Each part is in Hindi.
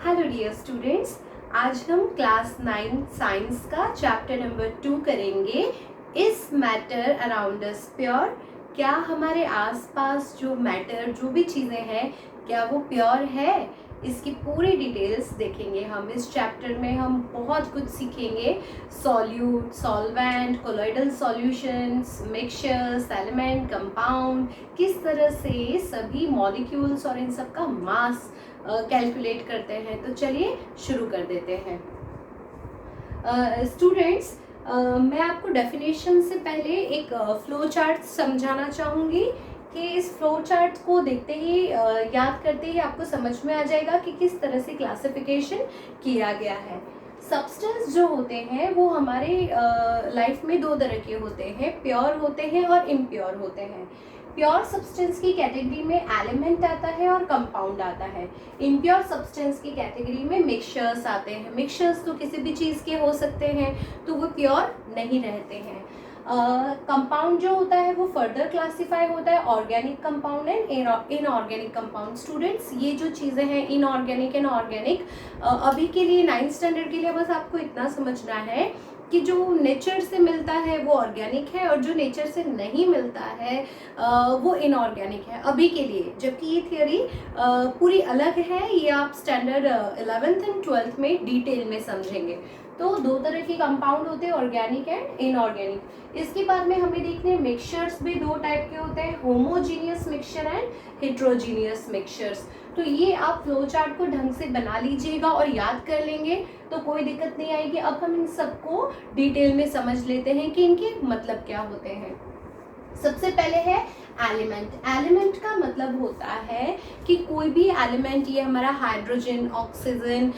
हेलो डियर स्टूडेंट्स, आज हम क्लास 9 साइंस का चैप्टर नंबर 2 करेंगे। इस मैटर अराउंड अस प्योर? क्या हमारे आसपास जो मैटर, जो भी चीज़ें हैं, क्या वो प्योर है? इसकी पूरी डिटेल्स देखेंगे हम इस चैप्टर में। हम बहुत कुछ सीखेंगे। Solute, solvent, colloidal solutions, mixtures, element, compound, किस तरह से सभी मॉलिक्यूल्स और इन सब का मास कैलकुलेट करते हैं। तो चलिए शुरू कर देते हैं। स्टूडेंट्स, मैं आपको डेफिनेशन से पहले एक फ्लो चार्ट समझाना चाहूँगी कि इस फ्लो चार्ट को देखते ही याद करते ही आपको समझ में आ जाएगा कि किस तरह से क्लासिफिकेशन किया गया है। सब्सटेंस जो होते हैं वो हमारे लाइफ में दो तरह के होते हैं, प्योर होते हैं और इम्प्योर होते हैं। प्योर सब्सटेंस की कैटेगरी में एलिमेंट आता है और कंपाउंड आता है। इम्प्योर सब्सटेंस की कैटेगरी में मिक्सचर्स आते हैं। मिक्सचर्स तो किसी भी चीज़ के हो सकते हैं, तो वो प्योर नहीं रहते हैं। कंपाउंड जो होता है वो फर्दर क्लासिफाई होता है organic compound and inorganic compound. Students, ये जो चीज़ें हैं इनऑर्गेनिक एंड ऑर्गेनिक, अभी के लिए 9th स्टैंडर्ड के लिए बस आपको इतना समझना है कि जो नेचर से मिलता है वो ऑर्गेनिक है और जो नेचर से नहीं मिलता है वो इनऑर्गेनिक है अभी के लिए। जबकि ये थियोरी पूरी अलग है, ये आप स्टैंडर्ड 11th एंड 12th में डिटेल में समझेंगे। तो दो तरह के कंपाउंड होते हैं, ऑर्गेनिक एंड इनऑर्गेनिक। इसके बाद में हमें देखने मिक्सचर्स भी दो टाइप के होते हैं, homogeneous mixture and heterogeneous mixtures. तो ये आप फ्लो चार्ट को ढंग से बना लीजिएगा और याद कर लेंगे तो कोई दिक्कत नहीं आएगी। अब हम इन सबको डिटेल में समझ लेते हैं कि इनके मतलब क्या होते हैं। सबसे पहले है एलिमेंट। एलिमेंट का मतलब होता है कि कोई भी एलिमेंट, ये हमारा हाइड्रोजन, ऑक्सीजन,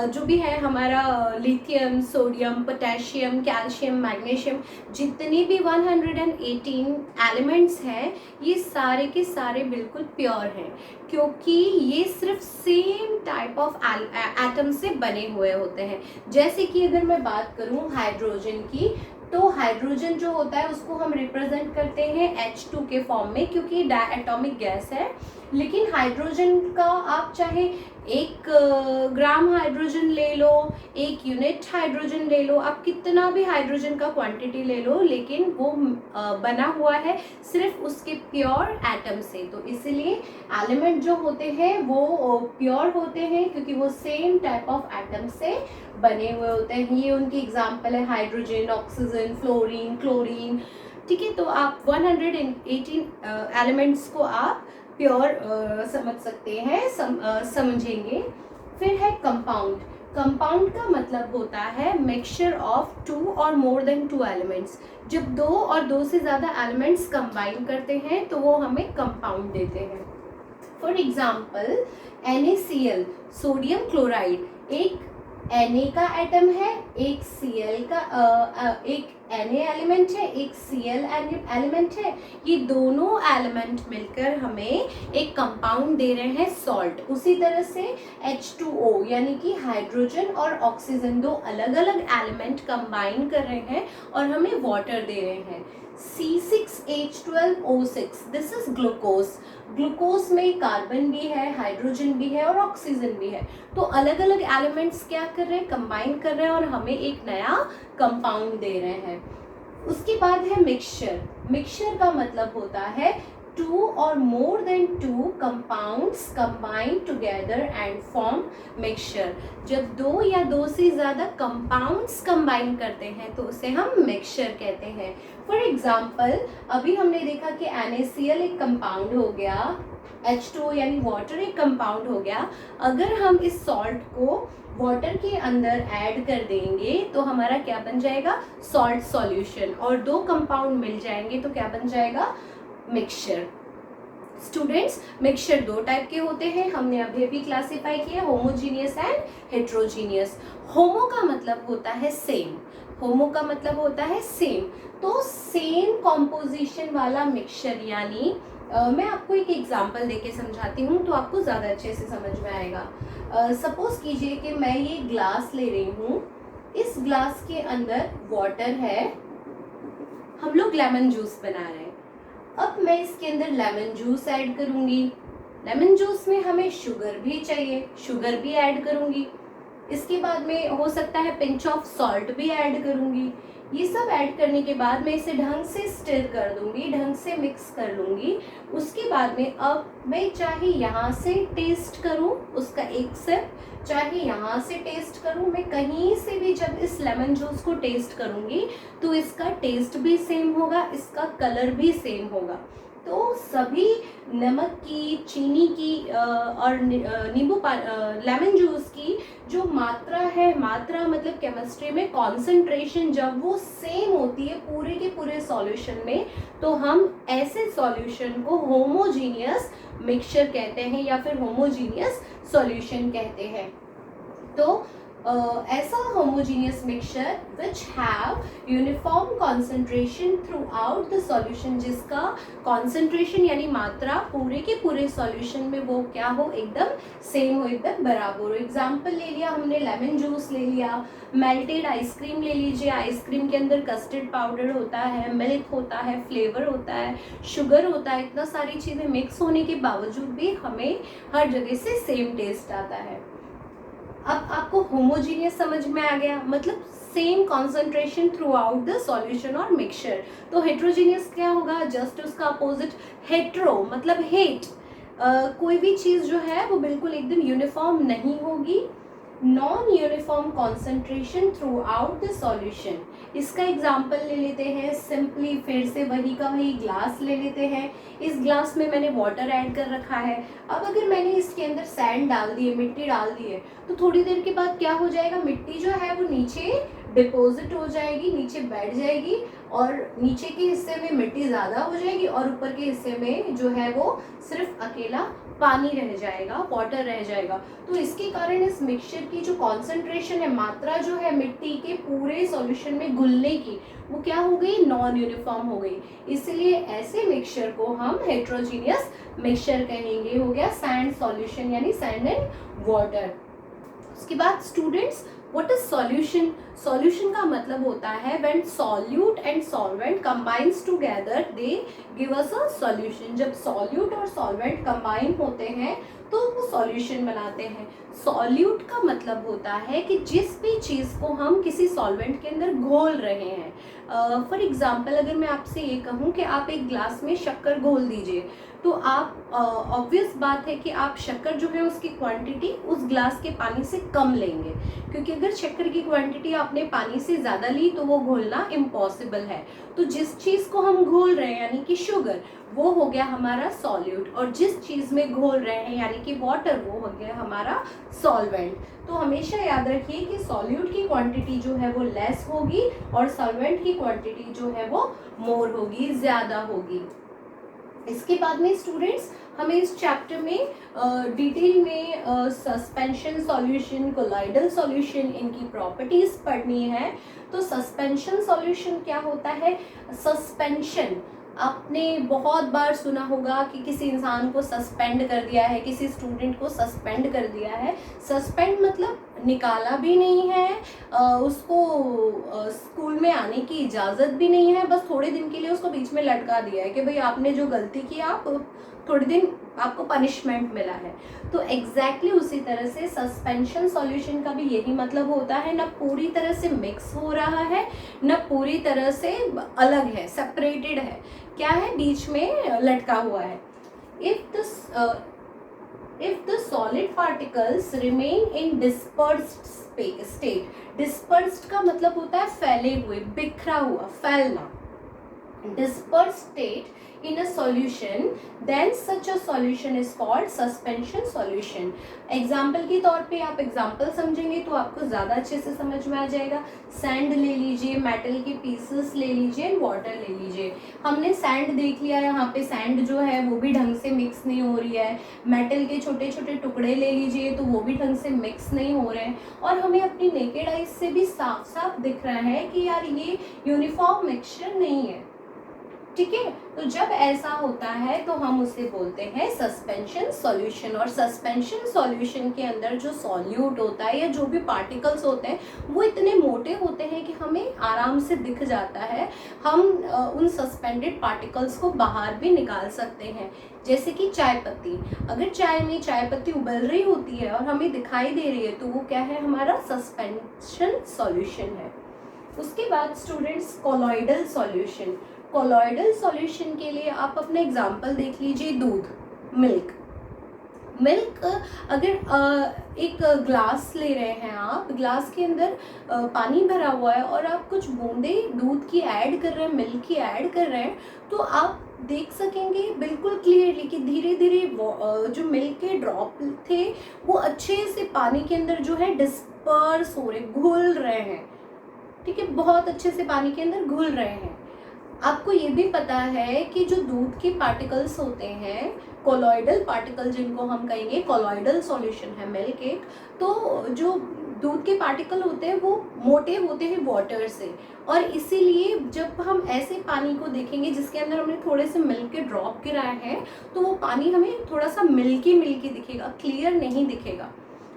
जो भी है हमारा lithium, sodium, potassium, calcium, magnesium, जितने भी 118 एलिमेंट्स हैं, ये सारे के सारे बिल्कुल प्योर हैं, क्योंकि ये सिर्फ सेम टाइप ऑफ एटम से बने हुए होते हैं। जैसे कि अगर मैं बात करूं हाइड्रोजन की, तो हाइड्रोजन जो होता है उसको हम रिप्रेजेंट करते हैं H2 के फॉर्म में, क्योंकि डायटॉमिक गैस है। लेकिन हाइड्रोजन का आप चाहे 1 ग्राम हाइड्रोजन ले लो, 1 यूनिट हाइड्रोजन ले लो, आप कितना भी हाइड्रोजन का क्वांटिटी ले लो, लेकिन वो बना हुआ है सिर्फ उसके प्योर एटम से। तो इसीलिए एलिमेंट जो होते हैं वो प्योर होते हैं, क्योंकि वो सेम टाइप ऑफ एटम से बने हुए होते हैं। ये उनकी एग्जाम्पल है हाइड्रोजन, ऑक्सीजन, फ्लोरीन, क्लोरीन। ठीक है, तो आप 118 एलिमेंट्स को आप प्योर समझ सकते हैं, समझेंगे। फिर है कंपाउंड। कंपाउंड का मतलब होता है मिक्सचर ऑफ 2 और मोर देन 2 एलिमेंट्स। जब 2 और 2 से ज़्यादा एलिमेंट्स कंबाइन करते हैं तो वो हमें कंपाउंड देते हैं। For example NaCl, sodium chloride, एक Na का एटम है, एक Cl का एक Na एलिमेंट है, एक Cl एलिमेंट है। ये दोनों एलिमेंट मिलकर हमें एक कंपाउंड दे रहे हैं, सॉल्ट। उसी तरह से H2O यानी कि हाइड्रोजन और ऑक्सीजन, दो अलग अलग एलिमेंट कंबाइन कर रहे हैं और हमें वाटर दे रहे हैं। C6H12O6, this is glucose. Glucose में कार्बन भी है, हाइड्रोजन भी है और ऑक्सीजन भी है। तो अलग अलग एलिमेंट्स क्या कर रहे हैं, कंबाइन कर रहे हैं और हमें एक नया कंपाउंड दे रहे हैं। उसके बाद है मिक्सचर। मिक्सचर का मतलब होता है 2 or more than 2 compounds combine together and form mixture। जब 2 या 2 से ज़्यादा कंपाउंड्स कंबाइन करते हैं तो उसे हम मिक्सचर कहते हैं। फॉर एग्जाम्पल, अभी हमने देखा कि NaCl एक कंपाउंड हो गया, H2O यानी वाटर एक कंपाउंड हो गया। अगर हम इस सॉल्ट को वाटर के अंदर ऐड कर देंगे तो हमारा क्या बन जाएगा, सॉल्ट सॉल्यूशन, और 2 कंपाउंड मिल जाएंगे तो क्या बन जाएगा, मिक्सचर। स्टूडेंट्स, मिक्सचर 2 टाइप के होते हैं, हमने अभी भी क्लासिफाई किया, होमोजीनियस एंड हेट्रोजीनियस। होमो का मतलब होता है सेम, होमो का मतलब होता है सेम, तो सेम कॉम्पोजिशन वाला मिक्सचर। यानी मैं आपको एक एग्जांपल देके समझाती हूँ तो आपको ज़्यादा अच्छे से समझ में आएगा। सपोज कीजिए कि मैं ये ग्लास ले रही हूँ, इस ग्लास के अंदर वाटर है, हम लोग लेमन जूस बना रहे हैं। अब मैं इसके अंदर लेमन जूस ऐड करूंगी, लेमन जूस में हमें शुगर भी चाहिए, शुगर भी ऐड करूंगी। इसके बाद में हो सकता है पिंच ऑफ सॉल्ट भी ऐड करूंगी। ये सब ऐड करने के बाद मैं इसे ढंग से स्टिर कर दूंगी, ढंग से मिक्स कर लूंगी। उसके बाद में अब मैं चाहे यहाँ से टेस्ट करूँ उसका एक सिप, चाहे यहाँ से टेस्ट करूँ, मैं कहीं से भी जब इस लेमन जूस को टेस्ट करूँगी तो इसका टेस्ट भी सेम होगा, इसका कलर भी सेम होगा। तो सभी नमक की, चीनी की और लेमन जूस की जो मात्रा है, मात्रा मतलब केमिस्ट्री में कॉन्सेंट्रेशन जब वो सेम होती है पूरे के पूरे सॉल्यूशन में, तो हम ऐसे सॉल्यूशन को होमोजीनियस मिक्सचर कहते हैं या फिर होमोजीनियस सॉल्यूशन कहते हैं। तो ऐसा homogeneous mixture which have uniform concentration through out the solution, जिसका कॉन्सेंट्रेशन यानी मात्रा पूरे के पूरे सॉल्यूशन में वो क्या हो, एकदम सेम हो, एकदम बराबर हो। एग्जाम्पल ले लिया हमने, लेमन जूस ले लिया, मेल्टेड आइसक्रीम ले लीजिए, आइसक्रीम के अंदर कस्टर्ड पाउडर होता है, मिल्क होता है, फ्लेवर होता है, शुगर होता है, इतना सारी चीज़ें मिक्स होने के बावजूद भी हमें हर जगह से सेम टेस्ट आता है। अब आपको होमोजीनियस समझ में आ गया, मतलब same concentration through out the solution और मिक्सचर। तो हेट्रोजीनियस क्या होगा, जस्ट उसका अपोजिट। हेट्रो मतलब हेट, कोई भी चीज़ जो है वो बिल्कुल एकदम यूनिफॉर्म नहीं होगी। Non uniform concentration through out the solution, इसका एग्जाम्पल ले लेते हैं सिंपली, फिर से वही का वही ग्लास ले लेते हैं। इस ग्लास में मैंने वाटर ऐड कर रखा है। अब अगर मैंने इसके अंदर सैंड डाल दी है, मिट्टी डाल दी है, तो थोड़ी देर के बाद क्या हो जाएगा, मिट्टी जो है वो नीचे डिपॉजिट हो जाएगी, नीचे बैठ जाएगी, और नीचे के हिस्से में मिट्टी ज़्यादा हो जाएगी और ऊपर के हिस्से में जो है वो सिर्फ अकेला पानी रह जाएगा, वाटर रह जाएगा। तो इसके कारण इस मिक्सचर की जो कॉन्सेंट्रेशन है, मात्रा जो है मिट्टी के पूरे सॉल्यूशन में घुलने की, वो क्या हो गई, नॉन यूनिफॉर्म हो गई। इसलिए ऐसे मिक्सचर को हम हेट्रोजीनियस मिक्सचर कहेंगे। हो गया सैंड सॉल्यूशन यानी सैंड एंड वाटर। उसके बाद students, what is solution? Solution का मतलब होता है when solute and solvent combines together they give us a solution. जब सॉल्यूट और सॉल्वेंट कंबाइन होते हैं तो वो सॉल्यूशन बनाते हैं। सॉल्यूट का मतलब होता है कि जिस भी चीज़ को हम किसी सॉल्वेंट के अंदर घोल रहे हैं। फॉर एग्जाम्पल अगर मैं आपसे ये कहूँ कि आप एक ग्लास में शक्कर घोल दीजिए, तो आप ऑब्वियस बात है कि आप शक्कर जो है उसकी क्वांटिटी उस ग्लास के पानी से कम लेंगे, क्योंकि अगर शक्कर की क्वांटिटी आपने पानी से ज़्यादा ली तो वो घोलना इम्पॉसिबल है। तो जिस चीज़ को हम घोल रहे हैं यानी कि शुगर, वो हो गया हमारा सॉल्यूट, और जिस चीज़ में घोल रहे हैं यानी कि वाटर, वो हो गया हमारा सॉल्वेंट। तो हमेशा याद रखिए कि सॉल्यूट की क्वांटिटी जो है वो लेस होगी और सॉल्वेंट की क्वांटिटी जो है वो मोर होगी, ज़्यादा होगी। इसके बाद में स्टूडेंट्स हमें इस चैप्टर में डिटेल में सस्पेंशन सॉल्यूशन, कोलाइडल सॉल्यूशन, इनकी प्रॉपर्टीज पढ़नी है। तो सस्पेंशन सॉल्यूशन क्या होता है? सस्पेंशन आपने बहुत बार सुना होगा कि किसी इंसान को सस्पेंड कर दिया है, किसी स्टूडेंट को सस्पेंड कर दिया है। सस्पेंड मतलब निकाला भी नहीं है, उसको स्कूल में आने की इजाज़त भी नहीं है, बस थोड़े दिन के लिए उसको बीच में लटका दिया है कि भाई आपने जो गलती की आप थोड़े दिन आपको पनिशमेंट मिला है। तो एग्जैक्टली उसी तरह से सस्पेंशन सॉल्यूशन का भी यही मतलब होता है, न पूरी तरह से मिक्स हो रहा है न पूरी तरह से अलग है, सेपरेटेड है, क्या है, बीच में लटका हुआ है। If the solid particles remain in dispersed state, dispersed का मतलब होता है फैले हुए, बिखरा हुआ, फैलना। Dispersed state in a solution, then such a solution is called suspension solution. Example के तौर पे आप एग्जाम्पल समझेंगे तो आपको ज़्यादा अच्छे से समझ में आ जाएगा। सैंड ले लीजिए, मेटल के पीसेस ले लीजिए, वाटर ले लीजिए। हमने सैंड देख लिया, यहाँ पे सैंड जो है वो भी ढंग से मिक्स नहीं हो रही है। मेटल के छोटे छोटे टुकड़े ले लीजिए तो वो भी ढंग से मिक्स नहीं हो रहे हैं, और हमें अपनी नेकेड आइज से भी साफ साफ दिख रहा है कि यार ये यूनिफॉर्म मिक्सचर नहीं है। ठीक है। तो जब ऐसा होता है तो हम उसे बोलते हैं सस्पेंशन सॉल्यूशन। और सस्पेंशन सॉल्यूशन के अंदर जो सॉल्यूट होता है या जो भी पार्टिकल्स होते हैं वो इतने मोटे होते हैं कि हमें आराम से दिख जाता है। हम उन सस्पेंडेड पार्टिकल्स को बाहर भी निकाल सकते हैं। जैसे कि चाय पत्ती, अगर चाय में चाय पत्ती उबल रही होती है और हमें दिखाई दे रही है तो वो क्या है, हमारा सस्पेंशन सॉल्यूशन है। उसके बाद students colloidal solution. Colloidal solution के लिए आप अपना एग्जांपल देख लीजिए, दूध, मिल्क। मिल्क अगर एक ग्लास ले रहे हैं आप, ग्लास के अंदर पानी भरा हुआ है और आप कुछ बूंदे दूध की ऐड कर रहे हैं, मिल्क की ऐड कर रहे हैं, तो आप देख सकेंगे बिल्कुल क्लियरली कि धीरे धीरे जो मिल्क के ड्रॉप थे वो अच्छे से पानी के अंदर जो है डिस्पर्स हो रहे, घुल रहे हैं। ठीक है, बहुत अच्छे से पानी के अंदर घुल रहे हैं। आपको ये भी पता है कि जो दूध के पार्टिकल्स होते हैं, कोलॉइडल पार्टिकल जिनको हम कहेंगे, कोलॉइडल सॉल्यूशन है मिल्क एक, तो जो दूध के पार्टिकल होते हैं वो मोटे होते हैं वाटर से, और इसीलिए जब हम ऐसे पानी को देखेंगे जिसके अंदर हमने थोड़े से मिल्क के ड्रॉप गिराए हैं तो वो पानी हमें थोड़ा सा मिल्की मिल्की दिखेगा, क्लियर नहीं दिखेगा।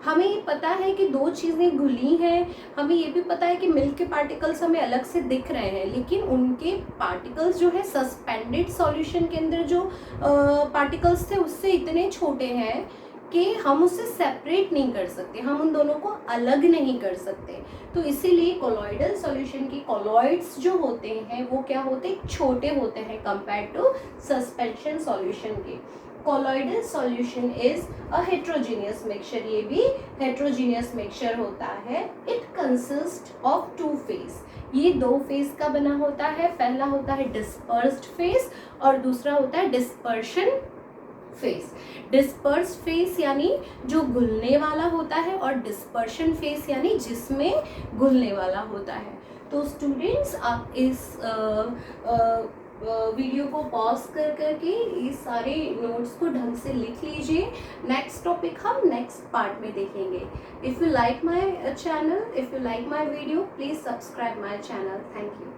हमें ये पता है कि दो चीज़ें घुली हैं, हमें ये भी पता है कि मिल्क के पार्टिकल्स हमें अलग से दिख रहे हैं, लेकिन उनके पार्टिकल्स जो है सस्पेंडेड सॉल्यूशन के अंदर जो पार्टिकल्स थे उससे इतने छोटे हैं कि हम उससे सेपरेट नहीं कर सकते, हम उन दोनों को अलग नहीं कर सकते। तो इसीलिए कोलॉइडल सॉल्यूशन की कोलॉइड्स जो होते हैं वो क्या होते हैं, छोटे होते हैं कंपेयर टू सस्पेंशन सॉल्यूशन के। Colloidal solution is a heterogeneous mixture, ये भी हेट्रोजीनियस मिक्सचर होता है। It consist of two phase, ये दो फेज का बना होता है। पहला होता है डिस्पर्स्ड फेज और दूसरा होता है डिस्पर्शन फेज। डिस्पर्स फेज यानी जो घुलने वाला होता है और डिस्पर्शन फेज यानी जिसमें घुलने वाला होता है। तो स्टूडेंट्स आप इस वीडियो को पॉज कर करके ये सारे नोट्स को ढंग से लिख लीजिए। नेक्स्ट टॉपिक हम नेक्स्ट पार्ट में देखेंगे। If you like my channel, if you like my video, please subscribe my channel. Thank you.